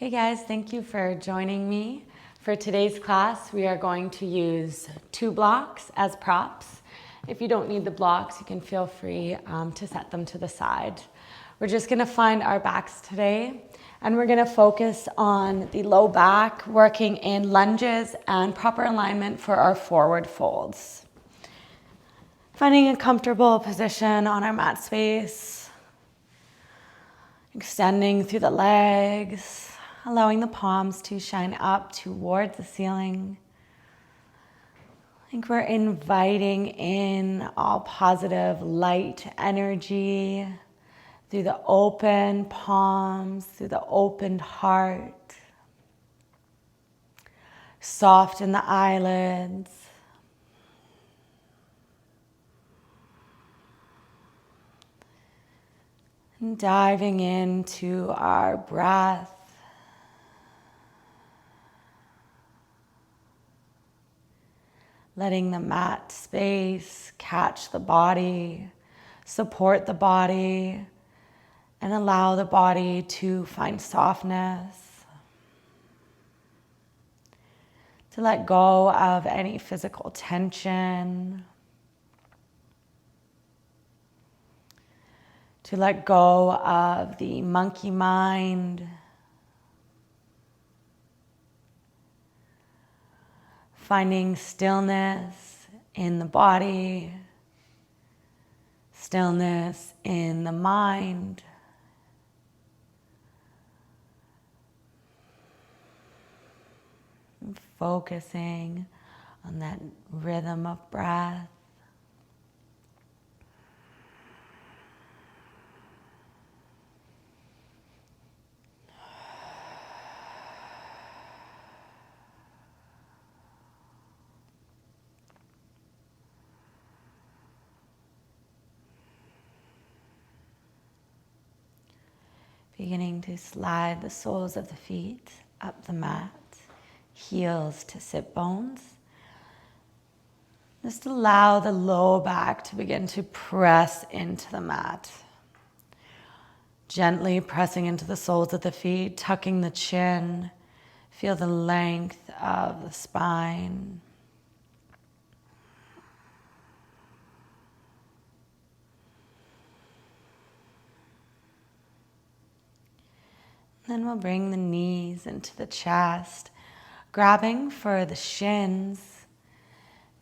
Hey guys, thank you for joining me. For today's class, we are going to use 2 blocks as props. If you don't need the blocks, you can feel free to set them to the side. We're just gonna find our backs today, and we're gonna focus on the low back, working in lunges and proper alignment for our forward folds. Finding a comfortable position on our mat space, extending through the legs, allowing the palms to shine up towards the ceiling. I think we're inviting in all positive light energy through the open palms, through the opened heart. Soften the eyelids. And diving into our breath. Letting the mat space catch the body, support the body, and allow the body to find softness. To let go of any physical tension. To let go of the monkey mind. Finding stillness in the body, stillness in the mind. And focusing on that rhythm of breath. Beginning to slide the soles of the feet up the mat, heels to sit bones. Just allow the low back to begin to press into the mat. Gently pressing into the soles of the feet, tucking the chin. Feel the length of the spine. Then we'll bring the knees into the chest, grabbing for the shins.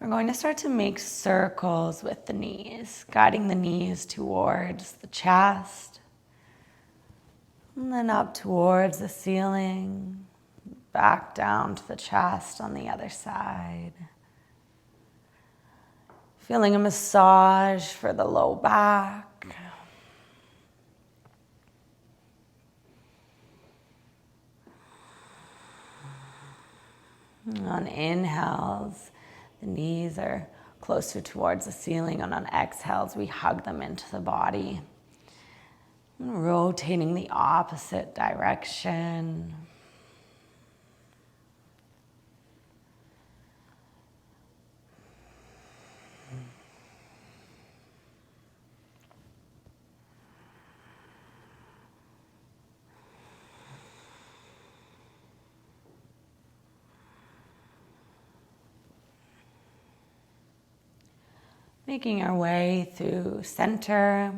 We're going to start to make circles with the knees, guiding the knees towards the chest, and then up towards the ceiling, back down to the chest on the other side. Feeling a massage for the low back. On inhales, the knees are closer towards the ceiling, and on exhales, we hug them into the body. And rotating the opposite direction. Making our way through center,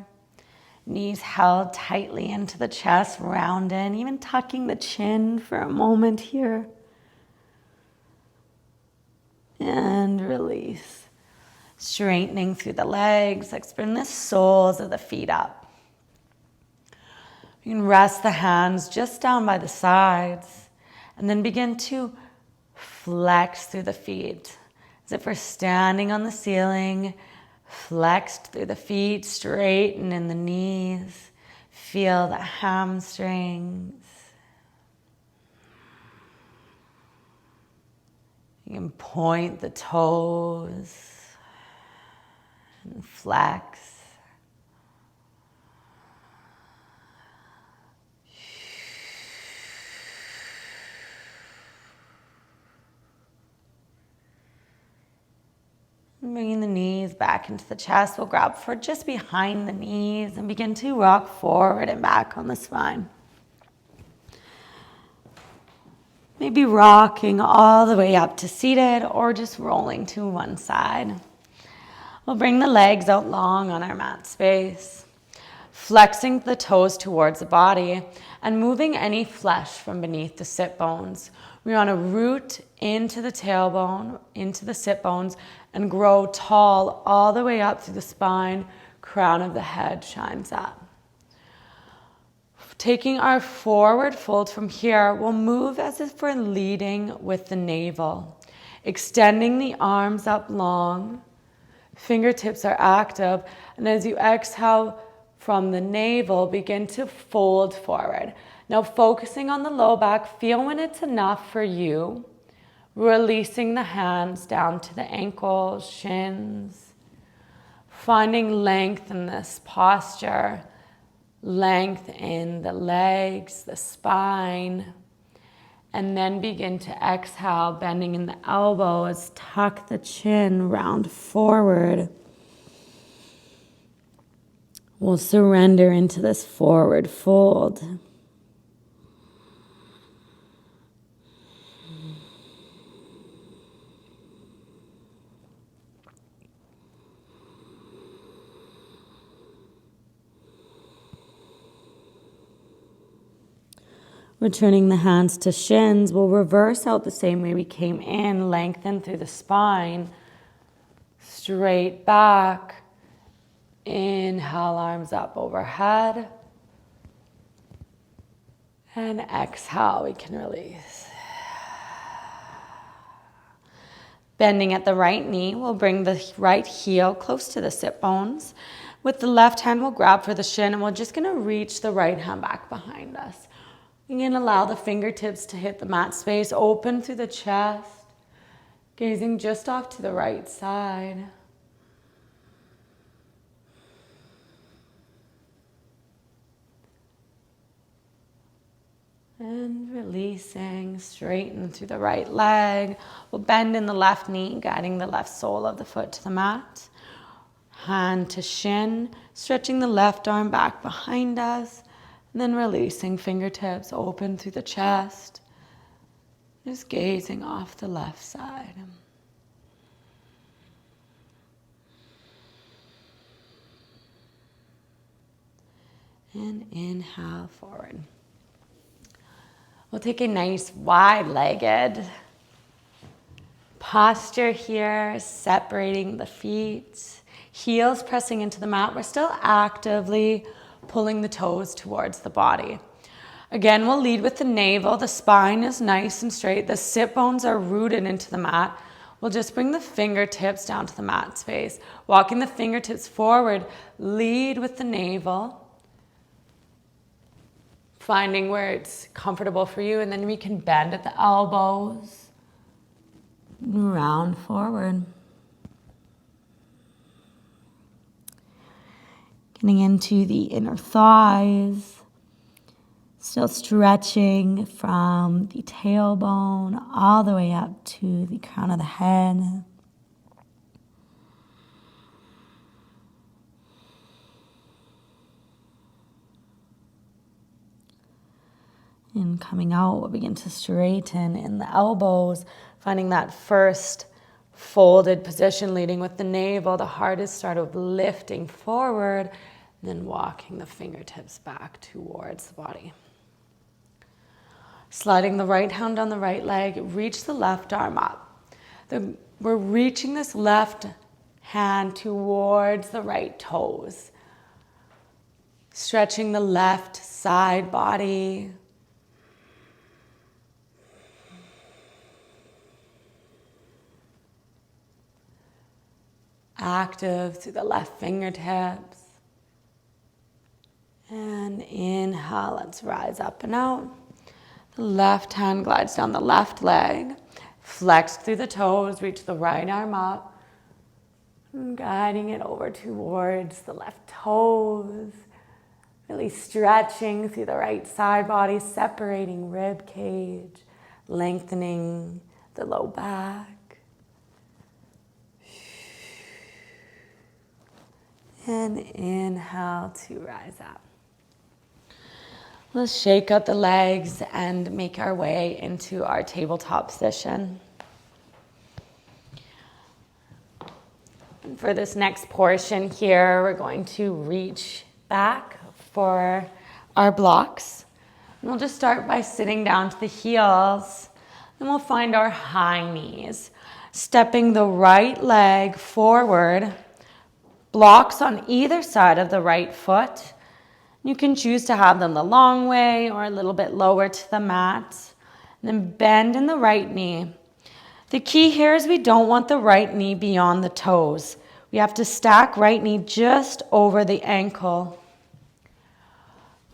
knees held tightly into the chest, rounded, even tucking the chin for a moment here. And release. Straightening through the legs, let's bring the soles of the feet up. You can rest the hands just down by the sides, and then begin to flex through the feet, as if we're standing on the ceiling. Flexed through the feet, straighten in the knees. Feel the hamstrings. You can point the toes and flex. Bringing the knees back into the chest, we'll grab for just behind the knees and begin to rock forward and back on the spine. Maybe rocking all the way up to seated or just rolling to one side. We'll bring the legs out long on our mat space, flexing the toes towards the body and moving any flesh from beneath the sit bones. We want to root into the tailbone, into the sit bones, and grow tall all the way up through the spine. Crown of the head shines up. Taking our forward fold from here, we'll move as if we're leading with the navel, extending the arms up long. Fingertips are active, and as you exhale from the navel, begin to fold forward. Now focusing on the low back, feel when it's enough for you, releasing the hands down to the ankles, shins, finding length in this posture, length in the legs, the spine, and then begin to exhale, bending in the elbows, tuck the chin, round forward. We'll surrender into this forward fold. Returning the hands to shins, we'll reverse out the same way we came in, lengthen through the spine, straight back. Inhale, arms up overhead. And exhale, we can release. Bending at the right knee, we'll bring the right heel close to the sit bones. With the left hand, we'll grab for the shin, and we're just gonna reach the right hand back behind us. You can allow the fingertips to hit the mat space, open through the chest, gazing just off to the right side. And releasing, straighten through the right leg. We'll bend in the left knee, guiding the left sole of the foot to the mat. Hand to shin, stretching the left arm back behind us. And then releasing, fingertips open through the chest. Just gazing off the left side. And inhale forward. We'll take a nice wide-legged posture here, separating the feet, heels pressing into the mat. We're still actively pulling the toes towards the body. Again, we'll lead with the navel. The spine is nice and straight. The sit bones are rooted into the mat. We'll just bring the fingertips down to the mat space. Walking the fingertips forward, lead with the navel. Finding where it's comfortable for you, and then we can bend at the elbows. Round forward. Getting into the inner thighs. Still stretching from the tailbone all the way up to the crown of the head. And coming out, we'll begin to straighten in the elbows, finding that first folded position, leading with the navel. The heart is sort of lifting forward, then walking the fingertips back towards the body. Sliding the right hand on the right leg, reach the left arm up. We're reaching this left hand towards the right toes. Stretching the left side body. Active through the left fingertips. And inhale, let's rise up and out. The left hand glides down the left leg. Flex through the toes, reach the right arm up. And guiding it over towards the left toes. Really stretching through the right side body, separating rib cage, lengthening the low back. And inhale to rise up. Let's shake out the legs and make our way into our tabletop position. And for this next portion here, we're going to reach back for our blocks. And we'll just start by sitting down to the heels. Then we'll find our high knees. Stepping the right leg forward, blocks on either side of the right foot. You can choose to have them the long way or a little bit lower to the mat. And then bend in the right knee. The key here is we don't want the right knee beyond the toes. We have to stack right knee just over the ankle.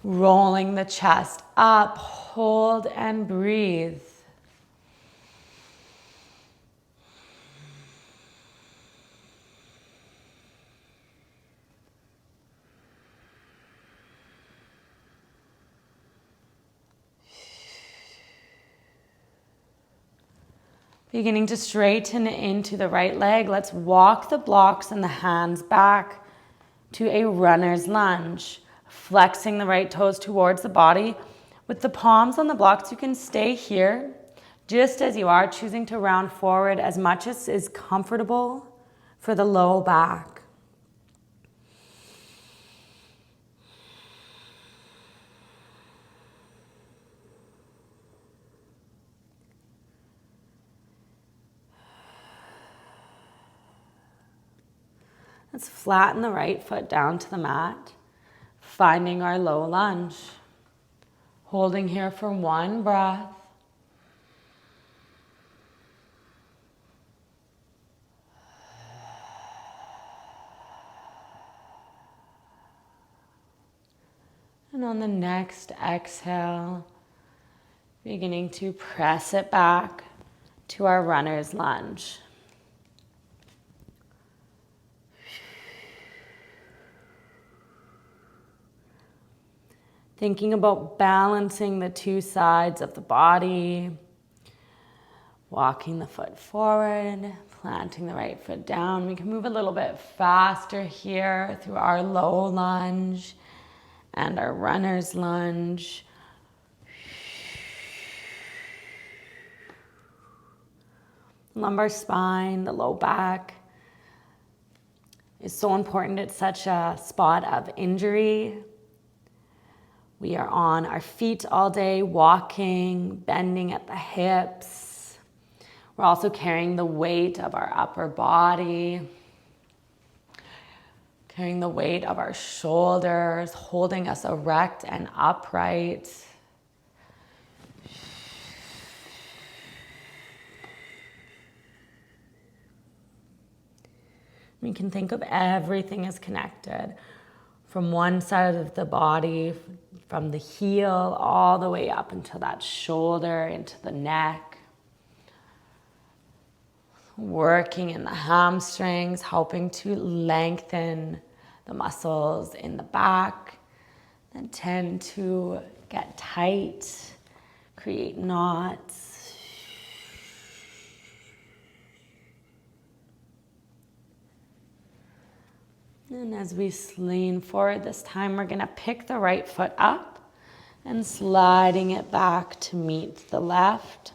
Rolling the chest up, hold and breathe. Beginning to straighten into the right leg, let's walk the blocks and the hands back to a runner's lunge. Flexing the right toes towards the body. With the palms on the blocks, you can stay here just as you are, choosing to round forward as much as is comfortable for the low back. Let's flatten the right foot down to the mat, finding our low lunge. Holding here for one breath. And on the next exhale, beginning to press it back to our runner's lunge. Thinking about balancing the two sides of the body. Walking the foot forward, planting the right foot down. We can move a little bit faster here through our low lunge and our runner's lunge. Lumbar spine, the low back is so important. It's such a spot of injury. We are on our feet all day, walking, bending at the hips. We're also carrying the weight of our upper body, carrying the weight of our shoulders, holding us erect and upright. We can think of everything as connected from one side of the body, from the heel all the way up into that shoulder, into the neck. Working in the hamstrings, helping to lengthen the muscles in the back that tend to get tight, create knots. And as we lean forward this time, we're going to pick the right foot up and sliding it back to meet the left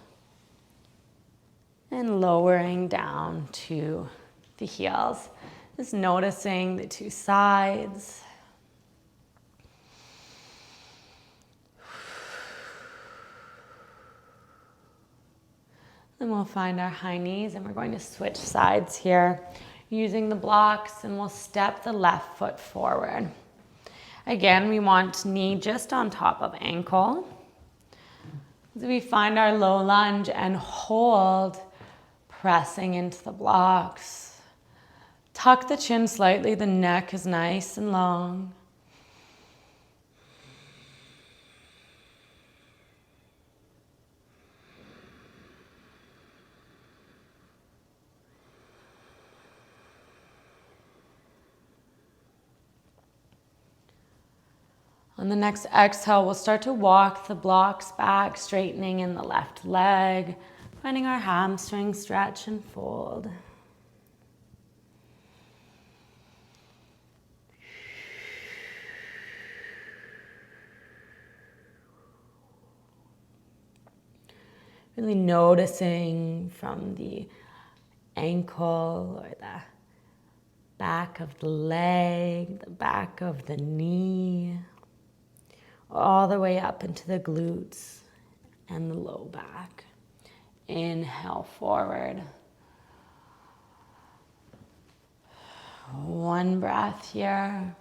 and lowering down to the heels. Just noticing the two sides. Then we'll find our high knees and we're going to switch sides here using the blocks, and we'll step the left foot forward. Again, we want knee just on top of ankle. As we find our low lunge and hold, pressing into the blocks. Tuck the chin slightly, the neck is nice and long. On the next exhale, we'll start to walk the blocks back, straightening in the left leg, finding our hamstring stretch and fold. Really noticing from the ankle or the back of the leg, the back of the knee, all the way up into the glutes and the low back. Inhale forward. One breath here.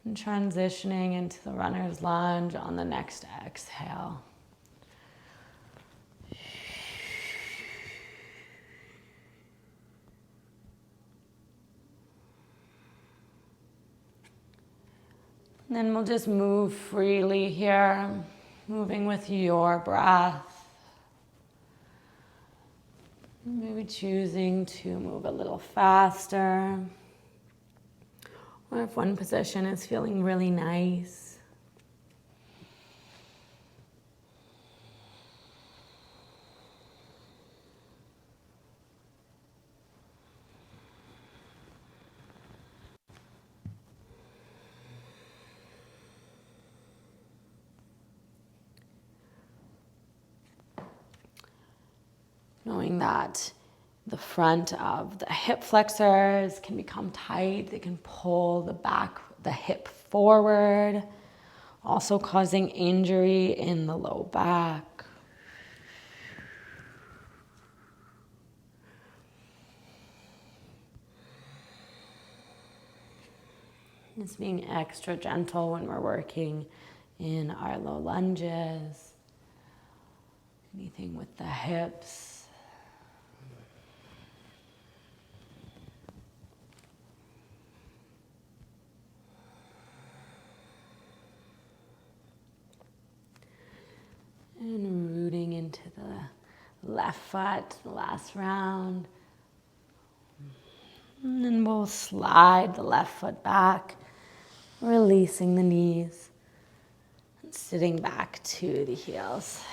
And transitioning into the runner's lunge on the next exhale. And then we'll just move freely here, moving with your breath. Maybe choosing to move a little faster. Or if one position is feeling really nice. Knowing that the front of the hip flexors can become tight. They can pull the hip forward, also causing injury in the low back. Just being extra gentle when we're working in our low lunges. Anything with the hips. And rooting into the left foot, the last round. And then we'll slide the left foot back, releasing the knees, and sitting back to the heels.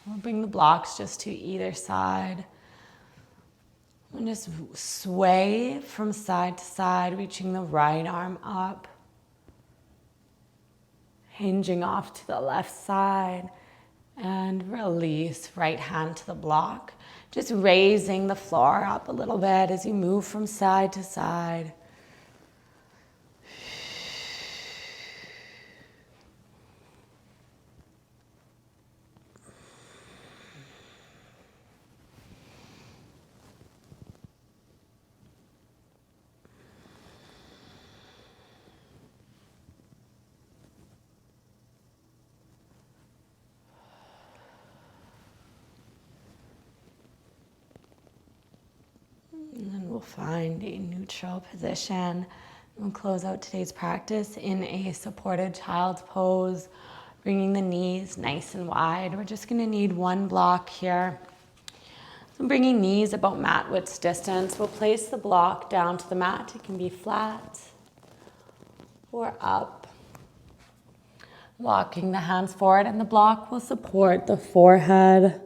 We'll bring the blocks just to either side. And just sway from side to side, reaching the right arm up, hinging off to the left side. And release, right hand to the block. Just raising the floor up a little bit as you move from side to side. And then we'll find a neutral position. We'll close out today's practice in a supported child's pose, bringing the knees nice and wide. We're just going to need one block here. So bringing knees about mat width distance, we'll place the block down to the mat. It can be flat or up. Locking the hands forward, and the block will support the forehead.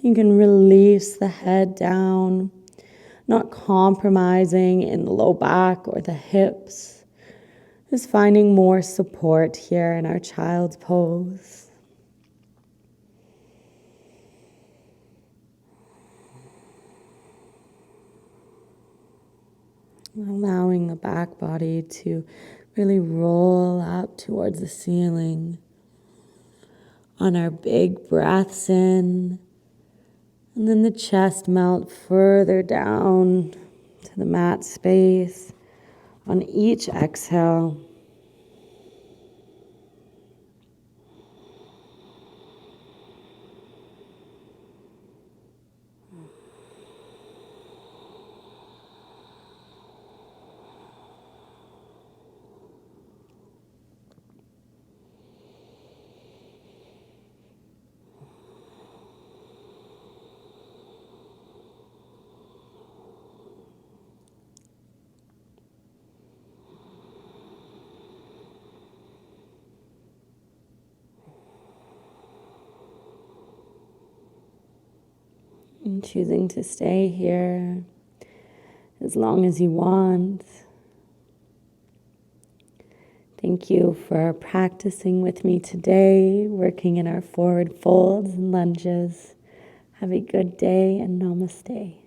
You can release the head down, not compromising in the low back or the hips. Just finding more support here in our child's pose. Allowing the back body to really roll up towards the ceiling. On our big breaths in, and then the chest melt further down to the mat space. On each exhale, and choosing to stay here as long as you want. Thank you for practicing with me today, working in our forward folds and lunges. Have a good day and namaste.